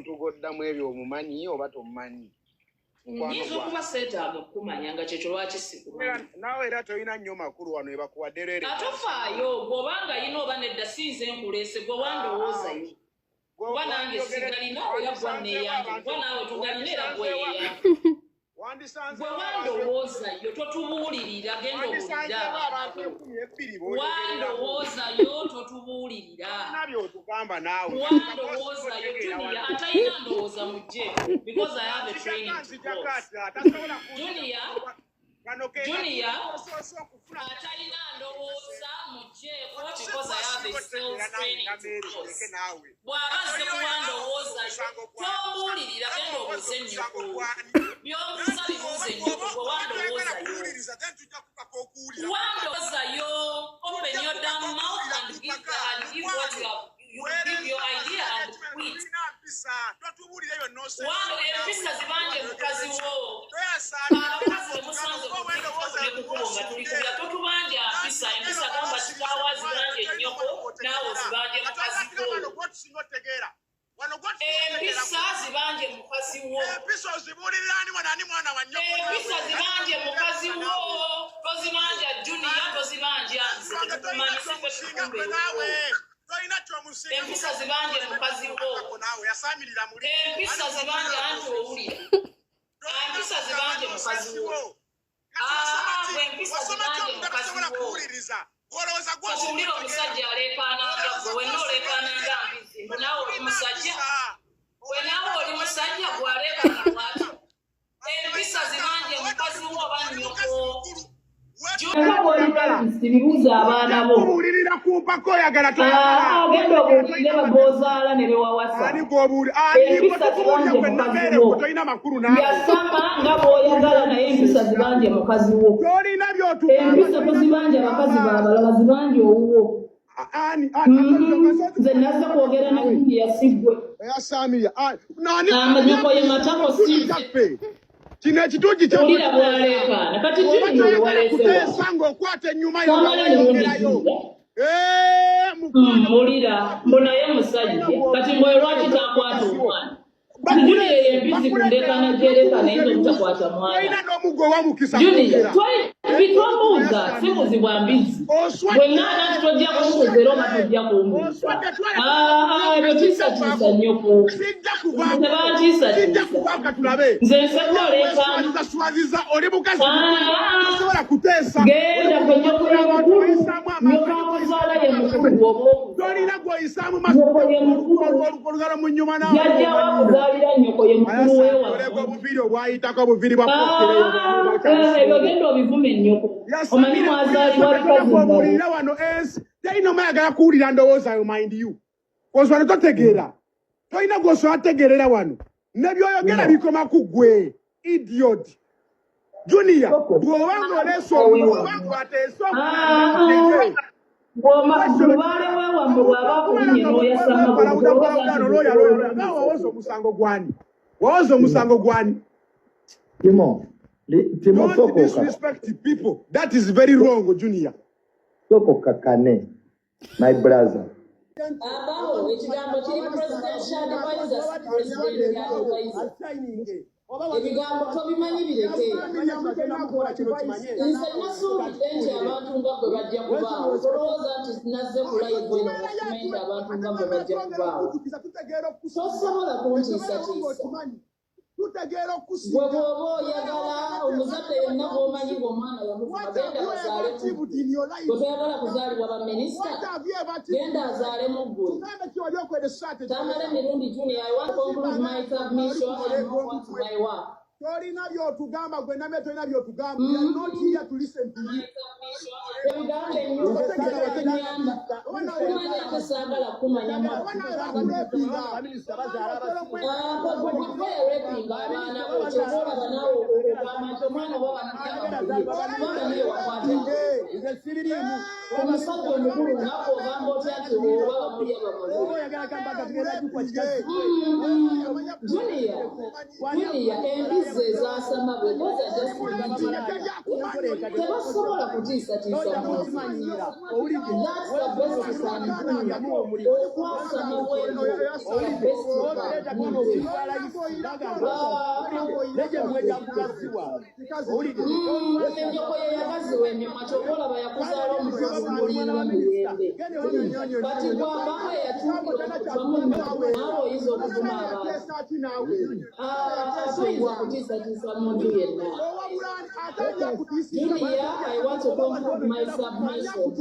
omuntu goddamu ebyo omumanyi oba tomumanyi. Nyiza okuba seetaaga okumanya nga kyekyo lwaki sikumanyi. Naawe era tolina nnyo makulu wano ebakuwadde leero. Atofaayo bw'obanga yina oba nedda sinze nkuleese gwe wandowoozayo. Kuba nange sigalina era gwa neeyange. Kuba naawe togalina era gwe yeeyange. Gwe wandowoozayo totubuulirira genda obulira. Wandowoozayo totubuulirira. Wandowoozayo Junior atalina ndowooza mujje because I have a training course. Junior atalina ndowooza mujjeeko because I have a sales training course. Bw'abazze kuwandowoozayo tomuwulirira genda obuuze nnyoko. By'obuuza bibuuze nnyoko gwe wandowoozayo. Wandowoozayo open your damn mouth and give what you give your idea and quit. Wando empisa zibanje mukazi wo. Abakazi bemusanze kukubo nga tulikubya totubanja mpisa empisa gamba kikawa zibanje nnyoko naawe zibanje mukazi wo. Empisa zibanje mukazi wo. Empisa zibanje mukazi wo. Tozibanja Junior tozibanja nze tukumanyise kwe tukumbe. Empisa zibanje mukazi wo. Empisa zibanje anti owulira. Empisa zibanje mukazi wo. Empisa zibanje mukazi wo. Katumbira omusajja aleekaananga gwe wenna oleekaananga mbizi. Mbu naawe oli musajja. Bwe naawe oli musajja gwe aleekaana bw'ati. Empisa zibanje mukazi wo oba nnyoko. Bibuuza abaana bo. Kubuulirira ku mpaka oyagala genda obuulire babozaala ne bewawasa. Empisa zibanje mukazi wo. Yasama nga bw'oyagala naye empisa zibanje mukazi wo. Empisa tozibanje abakazi balala bazibanje owuwo. Nze nazze kwogera na gundi yasigwe. Amanyoko ye matako si. Kino ekituugi ky'olira bwaleekaana kati Junior ye waleesewa. Sanga okwata ennyuma y'omulayo. Mulira mbu naye musajja kati mbwe lwaki takwata omwana. Junior ye empisi ku ndeekaana gy'ereekaana yinza obutakwata mwana. Junior bitombuuza si muzibwa mbizi. Bwenna nti tojja kumukuzera oba tojja kumbuuza. Ebyo tiisatiisa nnyoko. Tebantiisatiisa. Nze nsekwa oleekaana. Genda kwe nnyoko ye mukulu. Nnyoko akuzaala ye mukulu bw'oba. Nnyoko ye mukulu. Jjajja wakuzaalira nnyoko ye mukulu weewa. Ebyo genda obivume nnyoko. Omanyi mwazaalibwa bakazi wano ensi talina omayagala kuwulira ndowooza ayo mind you. Kozwano totegeera. Tolina gw'osobola tegeerera wano. Ne by'oyogera bikoma ku ggwe. Idiot. Junior, bw'oba ng'oleese omuntu oba ng'ateese omuntu. Lubaale weewambe bw'aba akulinye n'oyasama wawoza omusango gwani? Wawoza omusango gwani? Timo, don't disrespect people. That is very wrong, Junior. Soko kakane, my brother. Abaho ekigambo kiri presidential advisor president advisor. Ebigambo tobimanyi bireke. Nze nasuubidde nti abantu nga bwe bajja kubaawo. Olowooza nti nazze ku live eno okumenti abantu nga bwe bajja kubaawo. Tosobola kuntiisatiisa. Gwe bw'oba oyagala omuzadde yenna gw'omanyi ng'omwana yamuvuma genda bazaalemu. Gwe toyagala kuzaalibwa baminisita genda azaalemu ggwe. Tamala emirundi Junior, I want to conclude my submission and move on to my work. Tolina by'otugamba gwe namye tolina by'otugamba. We are not here to listen to you. Ebigambo ennyumba tebinyamba. Kumanya tesaagala kumanya mwaka. Repinga abaana bo kyoboolaba naawe okugamba nti omwana oba omusajja omukulu ngako ogamba otya nti oba bamulya bamulya. Junior, embizi ezasama bwe koza just tebasobola kutiisatiisa muntu. That's the best something. Okwasama bwendo best enjoko yeyagaziwa emimwa kyokolaba yakuzaala omukazi mulinga muyembe kati bwambamu eyatuukira okuvamu naawe oyinza okuvuma abantu toyinza kutiisatiisa muntu yenna. Julia, I want to conclude my submission.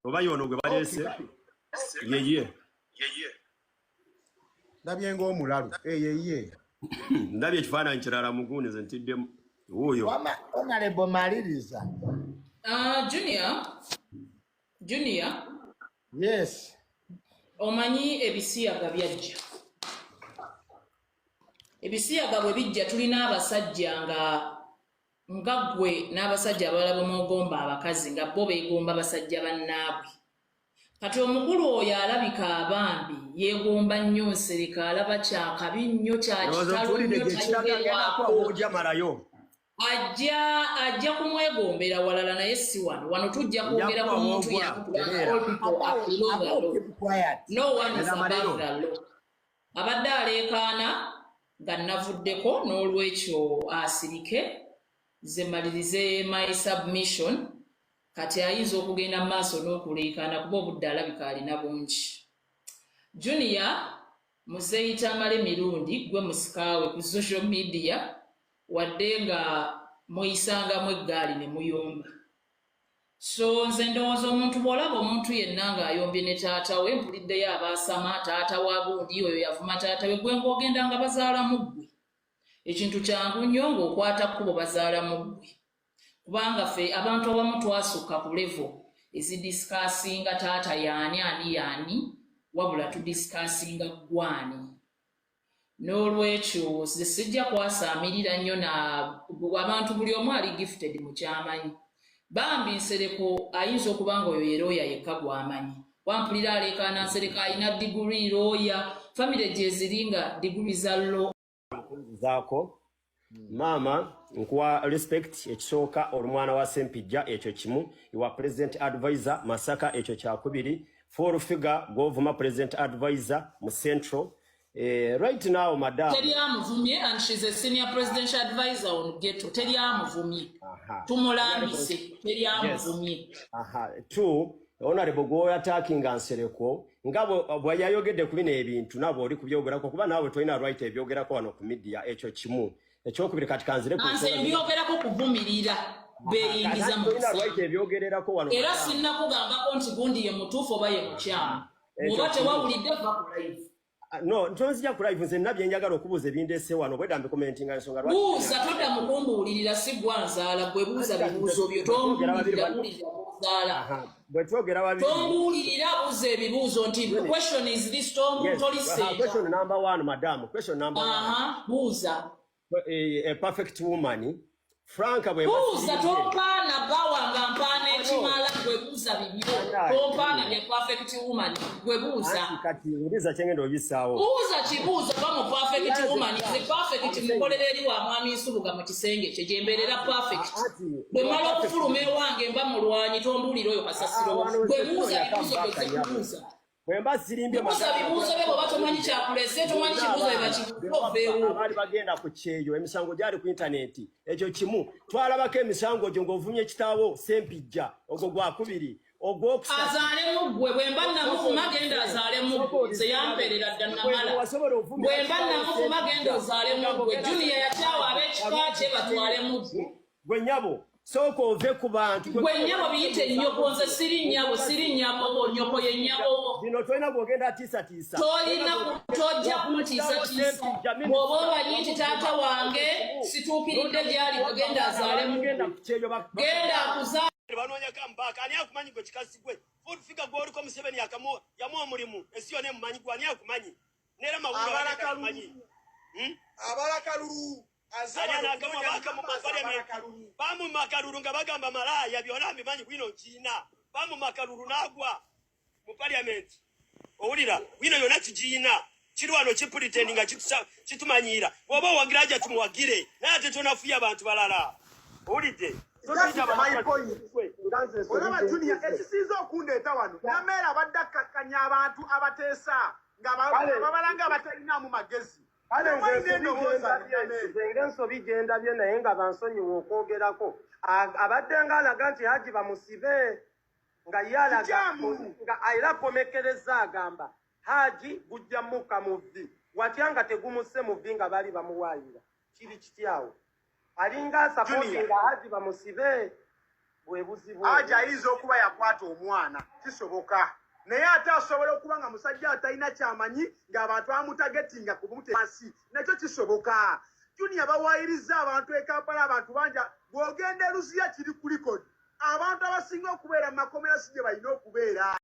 Obayono gwe balese yeye ndabye ng'omulalu yeye ndabye ekifaananyi kirala mugune ze ntidde wuuyo Honorable maliriza. Junior Yes. omanyi ebisiyaga byajja. Ebisiyaga bwe bijja tulina abasajja nga ggwe n'abasajja abalala bamwogomba abakazi nga bo beegomba basajja bannaabwe. Kati omukulu oyo alabika abambi yeegomba nnyo Nsereka, alaba kyakabi nnyo kyakitalo nnyo ojamalayo ajja kumwegombera walala naye si wano tujja kwogera ku muntu no one is above the law. Abadde aleekaana nga navuddeko n'olwekyo asirike ze malirize my submission kati ayinza okugenda mu maaso n'okuleekaana kuba obudde alabika alina bungi. Junior muzeyita amale mirundi gwe musikaawe ku social media wadde nga muyisangamu eggaali ne muyomba. So nze ndowooza omuntu bw'olaba omuntu yenna ng'ayombye ne taata we mpuliddeyo abaasama taata wa gundi oyo yavuma taata we gwe ng'ogenda nga bazaalamu ggwe. Ekintu kyangu nnyo ng'okwata kkubo bazaalamu ggwe. Kubanga ffe abantu abamu twasukka ku levo ezidisikasinga taata yaani wabula tudisikasinga gwani. N'olwekyo sijja kwasaamirira nnyo abantu buli omu ali gifted mu kyamanyi. Bambi Nsereko ayinza okuba nga oyo ye looya yekka gw'amanyi. Wampulira aleekaana Nsereko alina diguri looya, famire gye ziri nga diguri za law. zaako Mama nkuwa respect ekisooka olumwana wa Sempijja ekyo kimu iwa president advisor Masaka ekyo kyakubiri four figure government president advisor mu central right now madam Teri amuvumye and she's a senior presidential advisor on Geto teri amuvumye tumulambise teri amuvumye two honorable go attacking Ansereko ngabo bwayayogedde ku bino ebintu nabo oli kubyogerako kuba nawe toina right ebyogerako wano ku media ekyo kimu ekyokubiri kati kanzire ku ebyogerako kuvumirira beyingiza mu ebyogererako wano era sinna kugambako nti gundi ye mutuufu oba ye mukyama oba tewawulidde va ku live no ntonzija ku live nze nabye njagala okubuuza ebindeese wano bwedda mbikomentinga ensonga lwaki buuza todda mu kumbuulirira si gwanzaala gwe buuza bibuuzo byo tombuulirira buuzaala bwe twogera babiri tombuulirira buuza ebibuuzo nti question is this toliseeta question number 1 madam question number 1 buuza a perfect woman Franka bwe buuza tompaana bawanga mpaana ekimala gwe buuza bibyo tompaana bya perfect woman gwe buuza kati uliza kyengendo obisaawo buuza kibuuzo ba mu perfect woman ze perfect mukolera eri wa mwami Nsuluga mu kisenge kye gyemberera perfect bwe mala okufuluma ewange mba mulwanyi tombuulira oyo kasasiro gwe buuza ebibuuzo bye kubuuza Wemba sirimbye bibuuzo bye bw'oba tomanyi kyakulese tomanyi kibuuzo bye bakikuveewo abaali bagenda ku kyeyo emisango gyali ku intaneti ekyo kimu twalabako emisango gyo ng'ovumye kitaawo Sempijja ogwo gwakubiri azaalemu ggwe bwe mba namufuma genda azaalemu ggwe nze yampeerera dda namala bwe mba namufuma genda ozaalemu ggwe Junior yakyawa ab'ekika kye batwalemu ggwe gwe nnyabo sooka ove ku bantu gwe nnyabo biyite nnyoko nze siri nnyabo nnyoko ye nnyabo bino tolina gwogenda atiisatiisa tojja kuntiisatiisa bw'oba obanyi nti taata wange situukiridde gyali wagenda azaalemu genda akuzaala banoonyako ambaaka ani akumanyi gwe kikazi gwe fufiga gw'oliko Museveni yamuwa omulimu ensi yonna emumanyi gwe ani akumanyi neera mawulaakumanyi abalakalulu bamu makalulu nga bagamba malaya byona mbimanyi bwino kiina bamu makalulu n'agwa mu parliament owulira bwino yona kigiina kiri wano kipulitendi nga kitumanyiira bw'oba owagira Hajjat tumuwagire naye ate tonafuya abantu balala owulidde olaba Junior ekisinza okundeeta wano Nameere abadde akkakanya abantu abateesa nga babalanga abatalinamu magezi ensobi gyendabye naye nga bansonyiwa okwogerako abadde ng'alaga nti Haji bamusibe nga ye alaga nga era akomekereza agamba Haji gujja mukka mu vvi watya nga tegumusse mu vvi nga bali bamuwaayira kiri kityawo alinga asapoti nga Haji bamusibe bwe buzibu Haji ayinza okuba yakwata omwana kisoboka naye ate asobola okuba nga musajja atalina kyamanyi ng'abantu bamutagetinga ku bumuteasi nakyo kisoboka Junior bawaayiriza abantu e Kampala abantu banja bw'ogenda Luziya kiri ku likodi abantu abasinga okubeera mu makomera si gye balina okubeera